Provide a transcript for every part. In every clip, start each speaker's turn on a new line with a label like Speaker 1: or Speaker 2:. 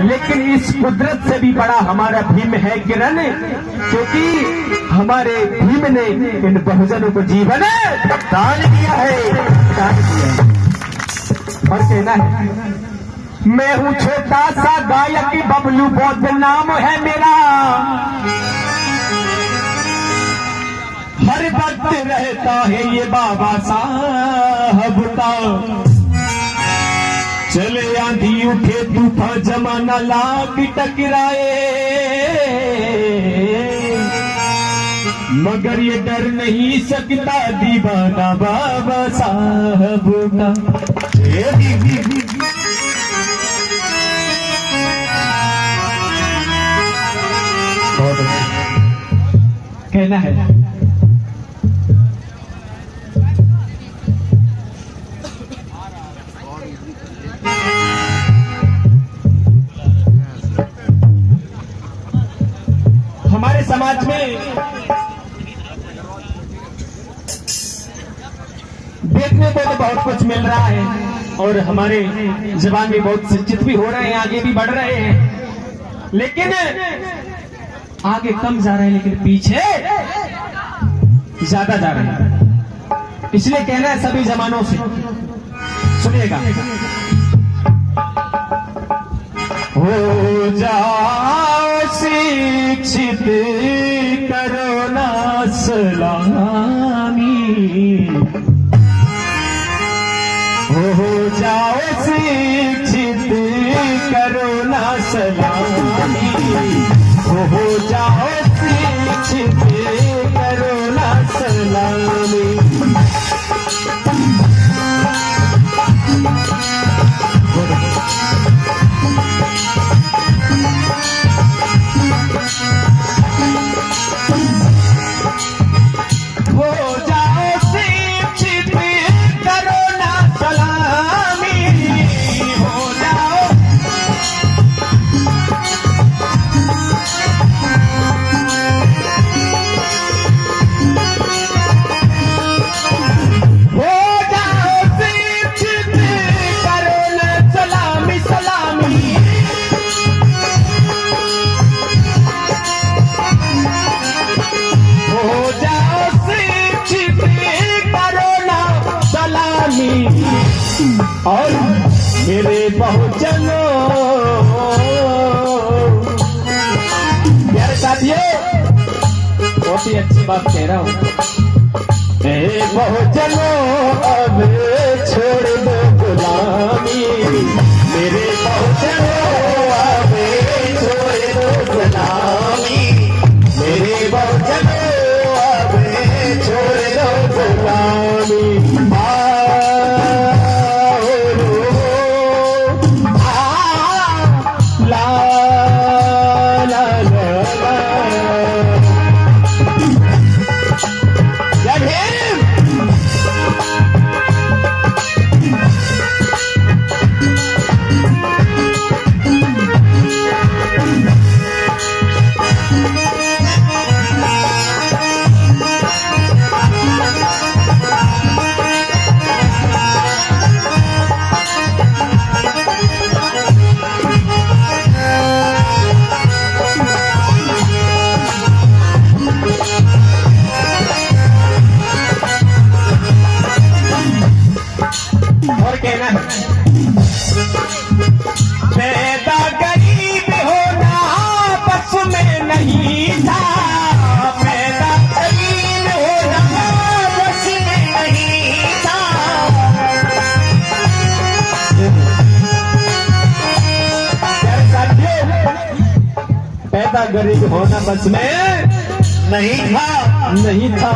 Speaker 1: लेकिन इस कुदरत से भी बड़ा हमारा भीम है किरण, क्योंकि हमारे भीम ने इन बहुजनों को जीवन दान दिया है, दान दिया है। और कहना है, मैं हूँ छोटा सा गायक, बबलू बौद्ध नाम है मेरा, हर वक्त रहता है ये बाबा साहब का, चले आंधी उठे तूफान जमाना लाख टकराए, मगर ये डर नहीं सकता दीवाना बाबा साहब का। कहना है, हमारे समाज में देखने को तो बहुत कुछ मिल रहा है और हमारे जवान भी बहुत शिक्षित भी हो रहे हैं, आगे भी बढ़ रहे हैं, लेकिन आगे कम जा रहे हैं, लेकिन पीछे ज्यादा जा रहे हैं। इसलिए कहना है सभी जवानों से, सुनिएगा, हो जाओ शिक्षित करो ना सलामी, हो जाओ शिक्षित करो ना सलामी, हो जाओ शिक्षित करो ना सलामी। और मेरे बहुजनों, प्यारे साथियों, बहुत ही अच्छी बात कह रहा हूँ, बहुजनों अब छोड़ दो गुलामी, मेरे बहुजनों अब छोड़ दो गुलामी, मेरे बहुजनों अब छोड़ दो गुलामी। और कहना है, पैदा गरीब होना बस में नहीं था, पैदा गरीब होना बस में नहीं था, पैदा गरीब होना बस में नहीं था, नहीं था।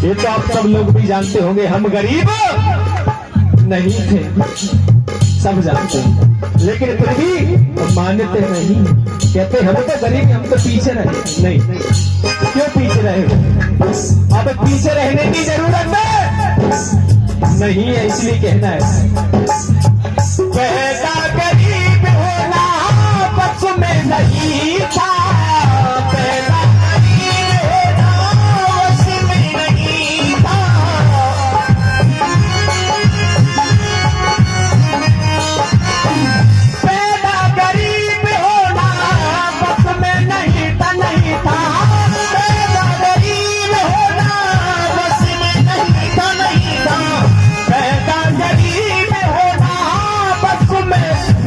Speaker 1: ये तो आप सब लोग भी जानते होंगे, हम गरीब नहीं थे, सब जानते हैं, लेकिन फिर भी मानते नहीं, कहते हम तो गरीब, हम तो पीछे रहे। नहीं, क्यों पीछे रहे? अब पीछे रहने की जरूरत नहीं है, इसलिए कहना है, पैदा गरीब होना बस में नहीं था, पैदा गरीब होना बस में नहीं था, पैदा गरीब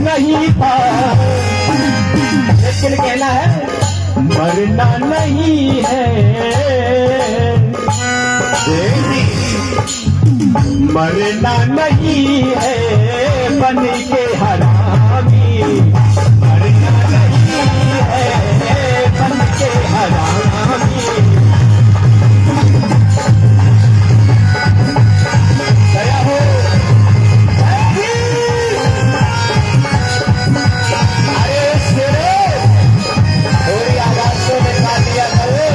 Speaker 1: नहीं था, लेकिन कहना है मरना नहीं है, मरना नहीं है बन के हरामी, मरना नहीं है बन के हरामी। दया हो अरे शेरे थोड़ी आवाज को दिखा दिया करो।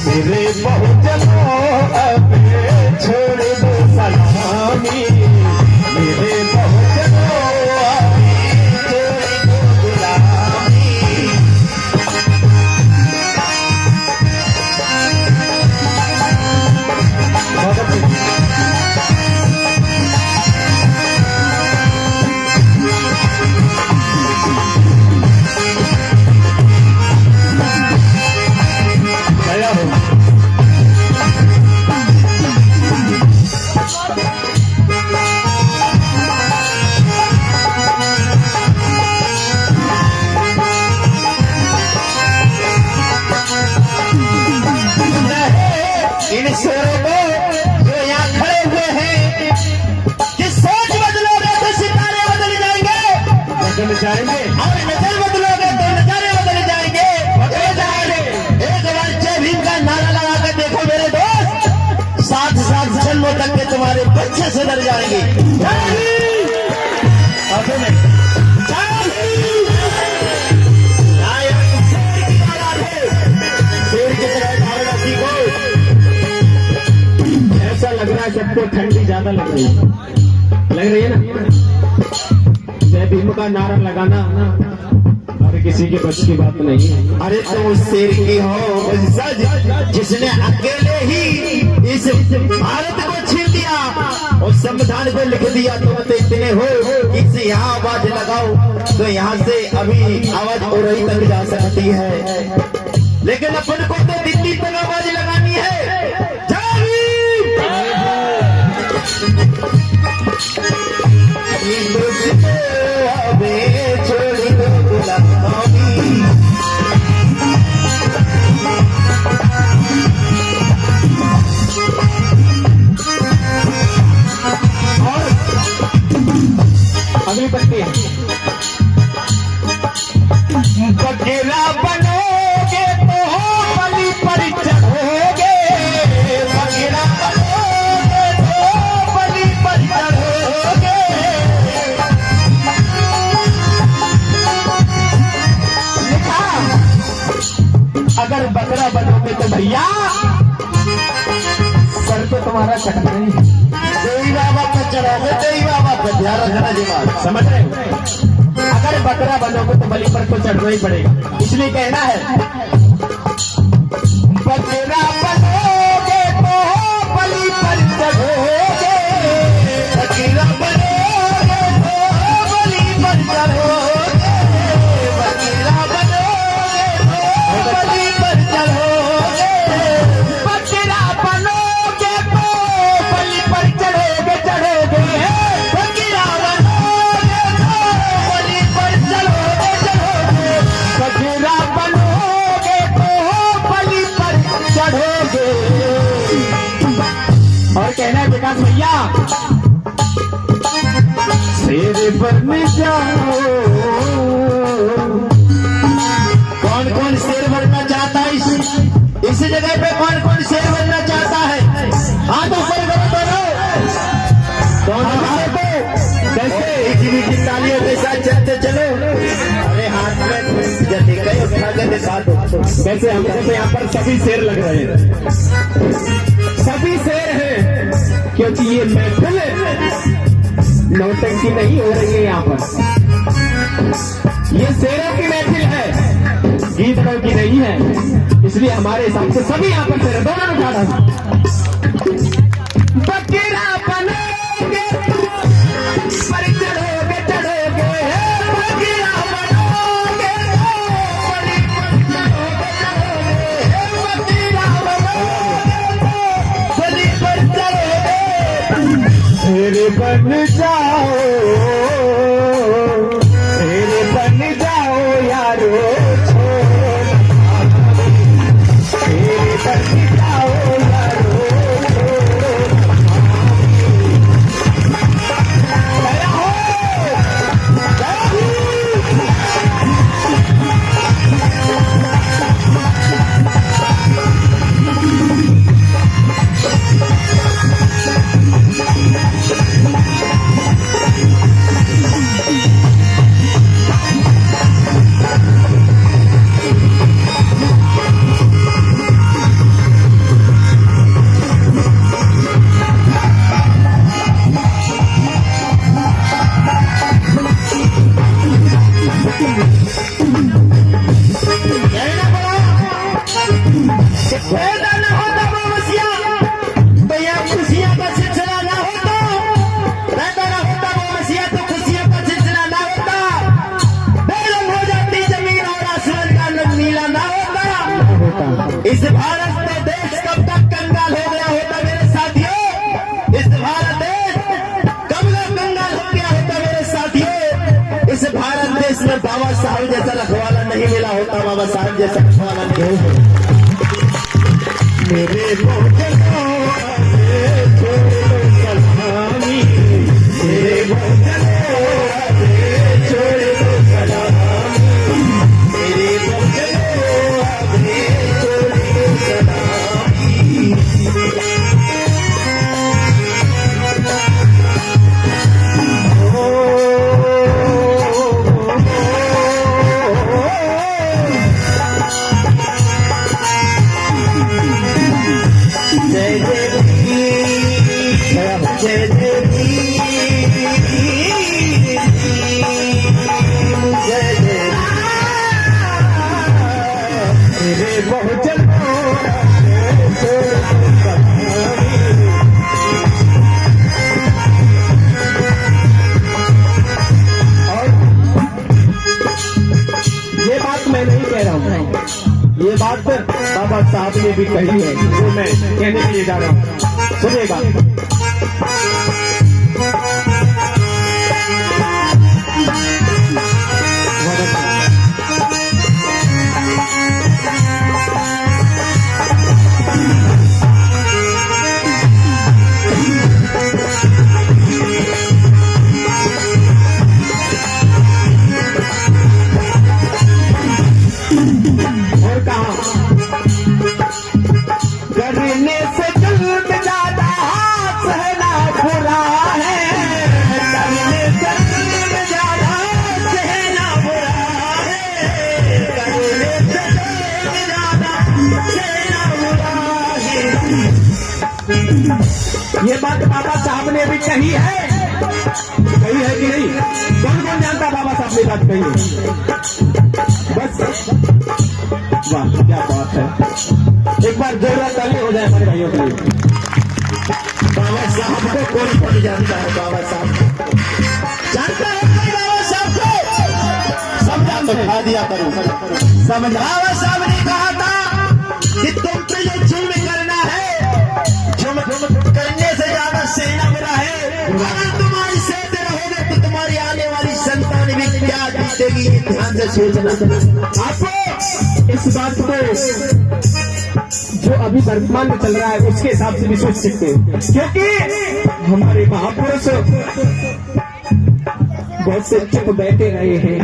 Speaker 1: मेरे बहुजनों अब छोड़ दो सलामी, मेरे बहुजनों अब छोड़ दो गुलामी। दया हो इन शेरों को जो यहाँ खड़े हुए हैं कि सोच बदलोगे तो सितारे बदल जाएंगे, बदल जाएंगे, और नजर बदलोगे तो नजारे बदल जाएंगे, बदल जाएंगे। एक बार जय भीम का नारा लगा कर देखो मेरे दोस्त, 7 जन्मों तक के तुम्हारे बच्चे सुधर जाएंगे। शेर की तरह धारणा सीखो। ऐसा लग रहा है सबको ठंडी ज्यादा लग रही है ना। जय भीम का नारा लगाना हर किसी के बस की बात नहीं है। अरे तुम उस शेर की हो जिसने अकेले ही इस भारत को छीन लिया और संविधान को लिख दिया। तुम तो इतने हो कि यहाँ आवाज लगाओ तो यहाँ से अभी आवाज हो रही तक जा सकती है, लेकिन अपन को तो दिल्ली तक आवाज लगानी है। छोड़ी दो गुलामी, और अगली पत्ती है बघेरा बनोगे तो बलि पर चढ़ोगे, बघेरा बनोगे तो बलि पर चढ़ोगे। अगर बकरा बनोगे तो भैया सर तो तुम्हारा कटना ही है। देवी बाबा पर चढ़ोगे, देवी बाबा पर ध्यान रखना जी बात, समझ रहे हो। अगर बकरा बनोगे तो बलि पर तो चढ़ना ही पड़ेगा, इसलिए कहना है बकरा बनोगे तो बलि पर चढ़ोगे, बकरा बनोगे तो बलि पर चढ़ोगे, बकरा बनोगे तो बलि पर चढ़ोगे, बकरा बनोगे तो बलि पर चढ़ोगे, चढ़ोगे, बकरा बनोगे तो बलि पर चढ़ोगे, चढ़ोगे, बकरा बनोगे तो बलि पर चढ़ोगे। और कहना है विकास भैया शेर बन जाओ। कौन कौन शेर बनना चाहता है इस जगह पे? कौन कौन शेर बनना चाहता है? हाथ ऊपर करो दोनों को, कैसे की तालियों के साथ चलते चलो। अरे हाथ में जल्दी कहीं उठा के दिखा दो। कैसे हमको तो यहाँ पर सभी शेर लग रहे हैं, सभी शेर हैं, क्योंकि ये महफिल नौटंकी नहीं हो रही है। यहाँ पर ये शेरों की महफिल है, गीतों की नहीं है, इसलिए हमारे हिसाब से सभी यहाँ पर शेर दोनों उठा रहा है। बकरा बनोगे पर चढ़ोगे, चढ़ोगे, बन जाओ, मेरे बन जाओ यारो, मेरे बन जाओ यारो।
Speaker 2: इस भारत का देश कब तक कंगाल हो गया होता मेरे साथियों? इस भारत देश कब तक कंगाल हो गया होता मेरे साथियों? इस भारत देश में बाबा साहब जैसा रखवाला नहीं मिला होता, बाबा साहब जैसा रखवाला नहीं होता। मेरे भोजनों सलामी, मेरे भोजनों छोड़ दो सलामी, मेरे भोजनों छोड़ दो सलामी। जय जय जय जय जय जय
Speaker 1: मेरे बहुजन ये बात मैं नहीं कह रहा हूँ, ये बात बाबा साहब ने भी कही है, जो मैं कहने के लिए जा रहा हूँ। सुनिएगा। और कहा करने से जुल्म ज्यादा सहना बुरा है, करने से जुल्म ज्यादा सहना बुरा है, करने से जुल्म ज्यादा सहना बुरा है। ये बात बाबा साहब ने भी कही है कि नहीं? कौन कौन जानता बाबा साहब ने बात कही है? बस वाह क्या बात है, एक बार जोरदार ताली हो जाए हमारे भाइयों के लिए।
Speaker 2: बाबा साहब को कौन कौन जानता है? बाबा साहब जानता है कोई? बाबा साहब को समझा दिया करो, समझा। बाबा साहब ने कहा था कि तुम पे जो जुल्म करना है, जुल्म करने से ज्यादा सहना बुरा है। अगर तुम्हारी सहते रहोगे तो तुम्हारी आने वाली संतान भी क्या जीतेगी, ध्यान से सोचना।
Speaker 1: आपको इस बात को जो अभी वर्तमान में चल रहा है उसके हिसाब से भी सोच सकते हैं, क्योंकि हमारे महापुरुष बहुत से चुप बैठे रहे हैं,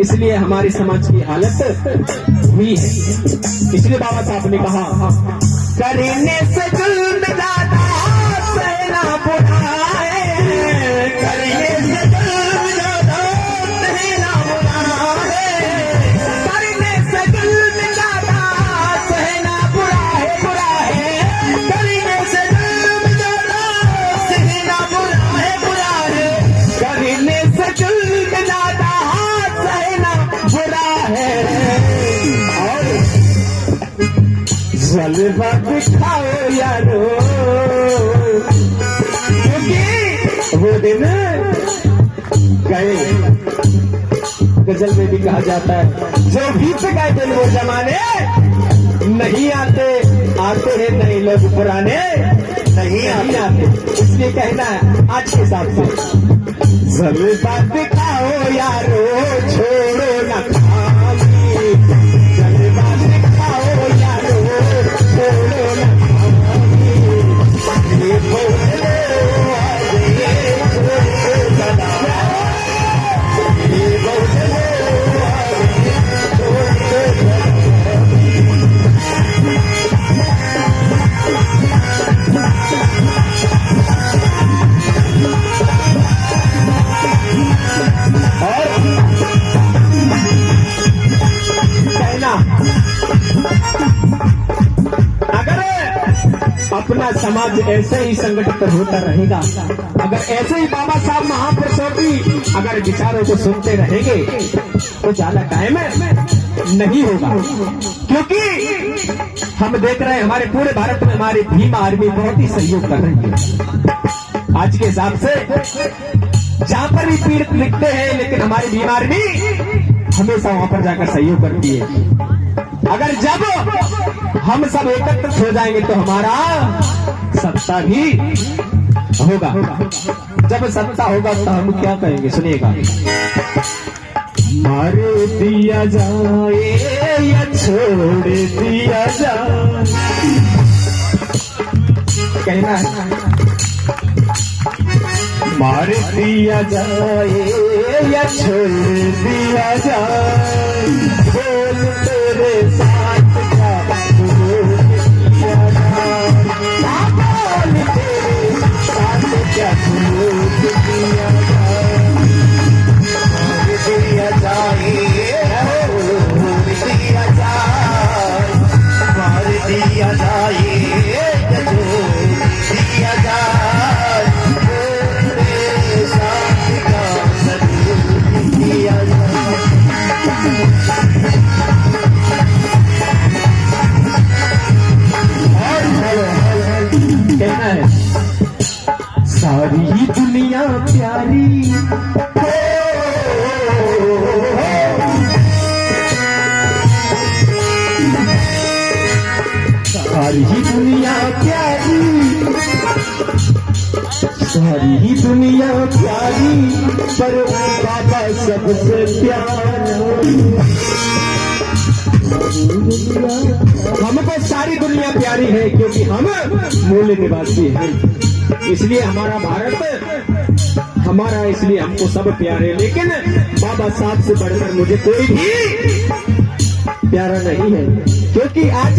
Speaker 1: इसलिए हमारे समाज की हालत हुई है। इसलिए बाबा साहब ने कहा करने से जुल्म ज्यादा सहना बुरा है, करने से जुल्म ज्यादा सहना बुरा है, करने से जुल्म ज्यादा सहना बुरा है, बुरा है, करने से जुल्म ज्यादा सहना बुरा है, बुरा है, करने से जुल्म ज्यादा सहना बुरा है। और जलवा दिखाओ यारो, क्योंकि वो दिन गए। गजल में भी कहा जाता है जो बीत गए दिन वो जमाने नहीं आते, आते हैं नए लोग पुराने।
Speaker 2: नहीं
Speaker 1: नहीं
Speaker 2: आते।
Speaker 1: आते। इसलिए कहना है आज के हिसाब से जलवा दिखाओ यारो छोड़ो न खामी, जलवा दिखाओ यारो छोड़ो न खामी, ये बोले अपना समाज ऐसे ही संगठित होता रहेगा, अगर ऐसे ही बाबा साहब महापुरुषों की अगर विचारों को सुनते रहेंगे तो ज्यादा टाइम नहीं होगा। क्योंकि हम देख रहे हैं हमारे पूरे भारत में हमारी भीम आर्मी बहुत ही सहयोग कर रही है। आज के हिसाब से जहां पर भी पीड़ित लिखते हैं, लेकिन हमारी भीम आर्मी हमेशा वहां पर जाकर सहयोग करती है। अगर जब हम सब एकत्रित हो जाएंगे तो हमारा सत्ता भी होगा। जब सत्ता होगा तो हम क्या कहेंगे, सुनिएगा। मार दिया जाए या छोड़ दिया जाए, कहना है मार दिया जाए या छोड़ दिया जाए, बोल तेरे साथ क्या बोल दिया जाए, बोल तेरे साथ क्या बोल दिया जाए,
Speaker 2: मार दिया जाए, बोल दिया जाए, मार दिया जाए, छोड़ दिया जाए, बोले साथ का सलूक किया जाए।
Speaker 1: कहना है सारी दुनिया प्यारी सारी दुनिया प्यारी, सारी दुनिया प्यारी, पर बाबा सबसे प्यारा। हमको सारी दुनिया प्यारी है क्योंकि हम मूल निवासी हैं, इसलिए हमारा भारत हमारा, इसलिए हमको सब प्यारे। लेकिन बाबा साहब से बढ़कर मुझे कोई भी प्यारा नहीं है, क्योंकि आज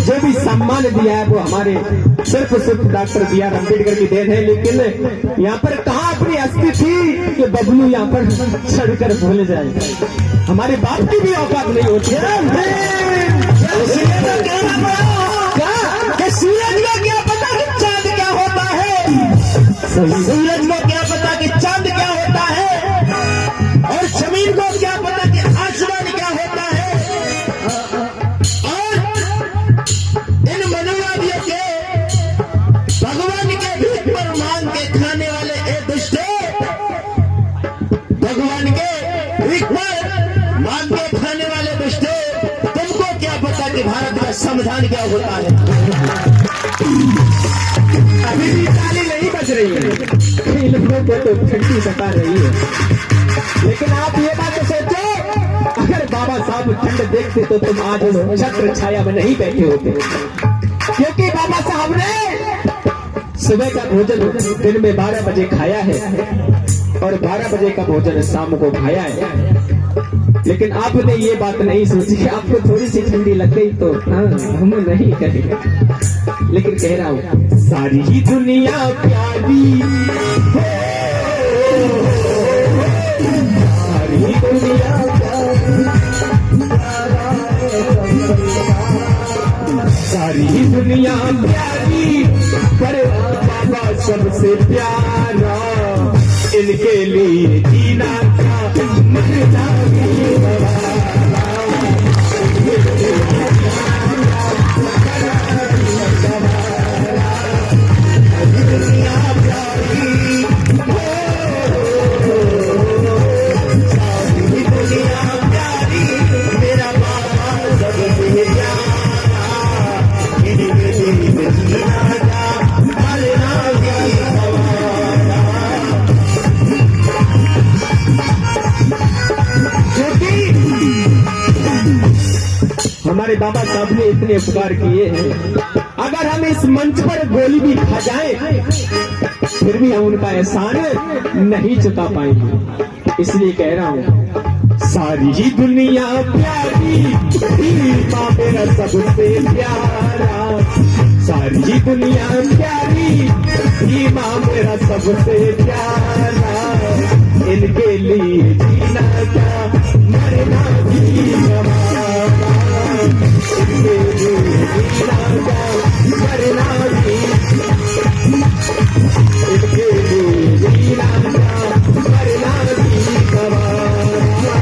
Speaker 1: जो भी सम्मान दिया है वो हमारे सिर्फ डॉक्टर बी आर अम्बेडकर की देन है। लेकिन यहाँ पर कहाँ अपनी अस्थि थी कि बबलू यहाँ पर चढ़कर भूल जाए, हमारे बाप की भी औकात नहीं होती
Speaker 2: कि सूरज को क्या पता कि चांद क्या होता है, सूरज को क्या पता कि चांद क्या होता है, और जमीन को क्या पता कि आसमान क्या होता है। और इन मनुवादियों के भगवान के भीख पर मांग के खाने वाले ए दुष्टों, भगवान के भीख पर मांग के खाने वाले दुष्टों, तुमको क्या पता कि भारत का संविधान क्या होता है।
Speaker 1: अभी भी ताली नहीं बज रही है, इन लोगों को तो घंटी सता रही है। लेकिन आप ये बात तो सोचो, अगर बाबा साहब ठंड देखते तो तुम आज इस छत्र छाया में नहीं बैठे होते, क्योंकि बाबा साहब ने सुबह का भोजन दिन में 12 बजे खाया है और 12 बजे का भोजन शाम को खाया है। लेकिन आपने ये बात नहीं सोची कि आपको थोड़ी सी ठंडी लग गई तो हम नहीं करेंगे। लेकिन कह रहा हूँ सारी ही दुनिया प्यारी, सारी ही दुनिया सारी ही दुनिया प्यारी, पर बाबा सबसे प्यारा, इनके लिए जीना था मरना भी बड़ा।
Speaker 2: मेरा बाबा सबसे प्यारा, इनके लिए जीना था
Speaker 1: हमारे बाबा साहब ने इतने उपकार किए हैं, अगर हम इस मंच पर गोली भी खा जाए फिर भी हम उनका एहसान नहीं चुका पाएंगे। इसलिए कह रहा हूँ, सारी ही दुनिया प्यारी, माँ मेरा सबसे प्यारा, सारी ही दुनिया प्यारी, माँ मेरा सबसे प्यारा, इनके लिए जीना क्या मरना भी गवारा, इनके लिए जीना क्या मरना भी, इनके लिए जीना क्या मरना भी गवारा,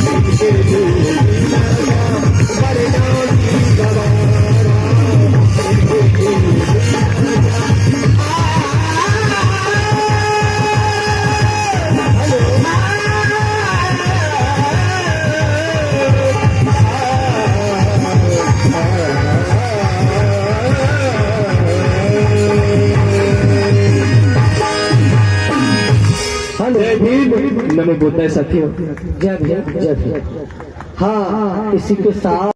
Speaker 1: इनके लिए जीना क्या मरना भी गवारा, इनके लिए जय भीम, नमो बुद्धाय साथियों।
Speaker 3: जय भीम जय भीम। हाँ इसी के साथ